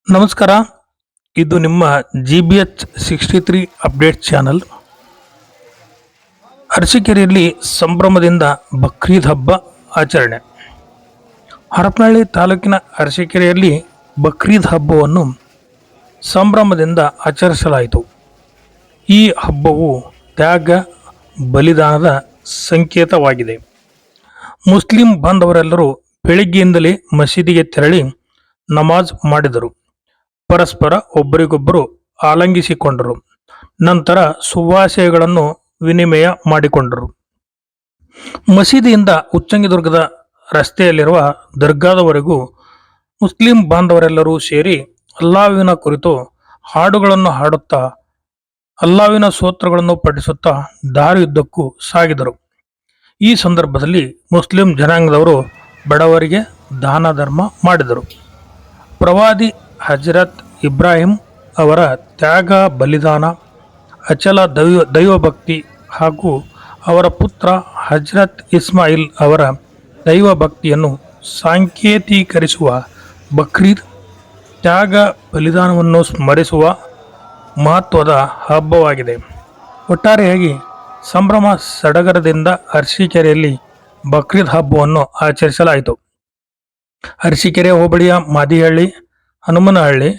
ನಮಸ್ಕಾರ. ಇದು ನಿಮ್ಮ GBH 63 ಅಪ್ಡೇಟ್ ಚಾನಲ್. ಅರಸೀಕೆರೆಯಲ್ಲಿ ಸಂಭ್ರಮದಿಂದ ಬಕ್ರೀದ್ ಹಬ್ಬ ಆಚರಣೆ. ಹರಪನಹಳ್ಳಿ ತಾಲೂಕಿನ ಅರಸೀಕೆರೆಯಲ್ಲಿ ಬಕ್ರೀದ್ ಹಬ್ಬವನ್ನು ಸಂಭ್ರಮದಿಂದ ಆಚರಿಸಲಾಯಿತು. ಈ ಹಬ್ಬವು ತ್ಯಾಗ ಬಲಿದಾನದ ಸಂಕೇತವಾಗಿದೆ. ಮುಸ್ಲಿಂ ಬಾಂಧವರೆಲ್ಲರೂ ಬೆಳಗ್ಗೆಯಿಂದಲೇ ಮಸೀದಿಗೆ ತೆರಳಿ ನಮಾಜ್ ಮಾಡಿದರು. ಪರಸ್ಪರ ಒಬ್ಬರಿಗೊಬ್ಬರು ಆಲಿಂಗಿಸಿಕೊಂಡರು. ನಂತರ ಶುಭಾಶಯಗಳನ್ನು ವಿನಿಮಯ ಮಾಡಿಕೊಂಡರು. ಮಸೀದಿಯಿಂದ ಉಚ್ಚಂಗಿದುರ್ಗದ ರಸ್ತೆಯಲ್ಲಿರುವ ದರ್ಗಾದವರೆಗೂ ಮುಸ್ಲಿಂ ಬಾಂಧವರೆಲ್ಲರೂ ಸೇರಿ ಅಲ್ಲಾಹ್ವಿನ ಕುರಿತು ಹಾಡುಗಳನ್ನು ಹಾಡುತ್ತಾ ಅಲ್ಲಾಹ್ವಿನ ಸ್ತೋತ್ರಗಳನ್ನು ಪಠಿಸುತ್ತಾ ದಾರಿಯುದ್ದಕ್ಕೂ ಸಾಗಿದರು. ಈ ಸಂದರ್ಭದಲ್ಲಿ ಮುಸ್ಲಿಂ ಜನಾಂಗದವರು ಬಡವರಿಗೆ ದಾನ ಧರ್ಮ ಮಾಡಿದರು. ಪ್ರವಾದಿ ಹಜರತ್ ಇಬ್ರಾಹಿಂ ಅವರ ತ್ಯಾಗ ಬಲಿದಾನ, ಅಚಲ ದೈವಭಕ್ತಿ ಹಾಗೂ ಅವರ ಪುತ್ರ ಹಜರತ್ ಇಸ್ಮಾಯಿಲ್ ಅವರ ದೈವಭಕ್ತಿಯನ್ನು ಸಾಂಕೇತೀಕರಿಸುವ ಬಕ್ರೀದ್ ತ್ಯಾಗ ಬಲಿದಾನವನ್ನು ಸ್ಮರಿಸುವ ಮಹತ್ವದ ಹಬ್ಬವಾಗಿದೆ. ಒಟ್ಟಾರೆಯಾಗಿ ಸಂಭ್ರಮ ಸಡಗರದಿಂದ ಅರಸೀಕೆರೆಯಲ್ಲಿ ಬಕ್ರೀದ್ ಹಬ್ಬವನ್ನು ಆಚರಿಸಲಾಯಿತು. ಅರಸೀಕೆರೆ ಹೋಬಳಿಯ ಮಾದಿಹಳ್ಳಿ, ಹನುಮನಹಳ್ಳಿ,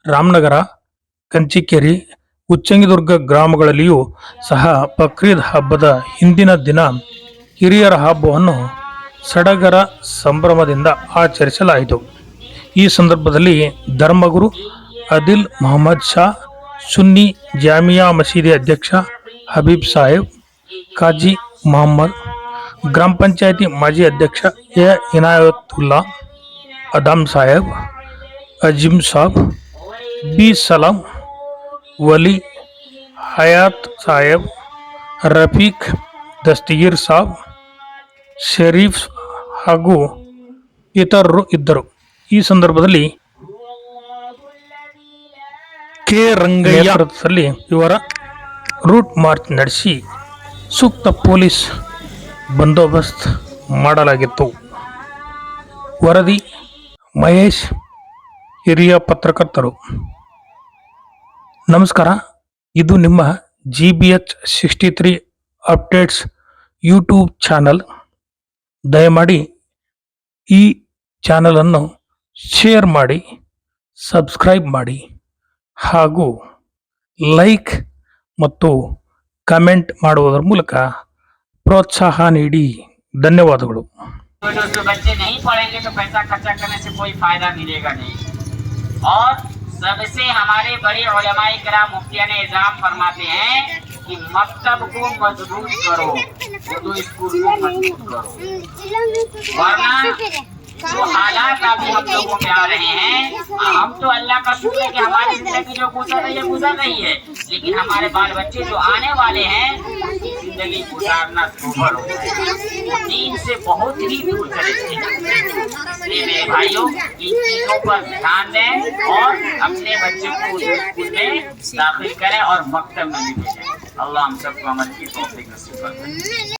ರಾಮನಗರ, ಕಂಚಿಕೇರಿ, ಉಚ್ಚಂಗಿದುರ್ಗ ಗ್ರಾಮಗಳಲ್ಲಿಯೂ ಸಹ ಬಕ್ರೀದ್ ಹಬ್ಬದ ಹಿಂದಿನ ದಿನ ಹಿರಿಯರ ಹಬ್ಬವನ್ನು ಸಡಗರ ಸಂಭ್ರಮದಿಂದ ಆಚರಿಸಲಾಯಿತು. ಈ ಸಂದರ್ಭದಲ್ಲಿ ಧರ್ಮಗುರು ಆದಿಲ್ ಮೊಹಮ್ಮದ್ ಶಾ, ಸುನ್ನಿ ಜಾಮಿಯಾ ಮಸೀದಿ ಅಧ್ಯಕ್ಷ ಹಬೀಬ್ ಸಾಹೇಬ್, ಕಾಜಿ ಮೊಹಮ್ಮದ್, ಗ್ರಾಮ ಪಂಚಾಯಿತಿ ಮಾಜಿ ಅಧ್ಯಕ್ಷ ಎ ಇನಾಯತುಲ್ಲಾ, ಅದಾಮ್ ಸಾಹೇಬ್, ಅಜಿಮ್ ಸಾಬ್, ಬಿ ಸಲಾಂ, ವಲಿ, ಹಯಾತ್ ಸಾಹೇಬ್, ರಫೀಕ್, ದಸ್ತಗೀರ್ ಸಾಬ್, ಶರೀಫ್ ಹಾಗೂ ಇತರರು ಇದ್ದರು. ಈ ಸಂದರ್ಭದಲ್ಲಿ ಕೆ ರಂಗಯ್ಯ ನೇತೃತ್ವದಲ್ಲಿ ಇವರ ರೂಟ್ ಮಾರ್ಚ್ ನಡೆಸಿ ಸೂಕ್ತ ಪೊಲೀಸ್ ಬಂದೋಬಸ್ತ್ ಮಾಡಲಾಗಿತ್ತು. ವರದಿ ಮಹೇಶ್, ಹಿರಿಯ ಪತ್ರಕರ್ತರು. ನಮಸ್ಕಾರ. ಇದು ನಿಮ್ಮ GBH 63 ಅಪ್ಡೇಟ್ಸ್ ಯೂಟ್ಯೂಬ್ ಚಾನಲ್. ದಯಮಾಡಿ ಈ ಚಾನಲನ್ನು ಶೇರ್ ಮಾಡಿ, ಸಬ್ಸ್ಕ್ರೈಬ್ ಮಾಡಿ ಹಾಗೂ ಲೈಕ್ ಮತ್ತು ಕಮೆಂಟ್ ಮಾಡುವುದರ ಮೂಲಕ ಪ್ರೋತ್ಸಾಹ ನೀಡಿ. ಧನ್ಯವಾದಗಳು. जो बच्चे नहीं पढ़ेंगे तो पैसा खर्चा करने से कोई फायदा मिलेगा नहीं। और सबसे हमारे बड़े उलमाए किराम मुफ्तियां ने इल्जाम फरमाते हैं कि मकतब को मजबूत करो, उर्दू स्कूल को मजबूत करो, वरना जो हालात अभी हम लोगों में आ रहे हैं, हम तो अल्लाह का शुक्र है कि हमारी जिंदगी जो गुजर रही है, लेकिन हमारे बाल बच्चे जो आने वाले हैं उनकी जिंदगी गुजारना दुभर हो जाए, दीन से बहुत ही दूर चले जाएंगे। इसलिए मेरे भाइयों इन चीजों पर ध्यान दें और अपने बच्चे को स्कूल में दाखिल करें और मकतब में भी भेजें। अल्लाह हम सबको अमल की तौफीक नसीब करे।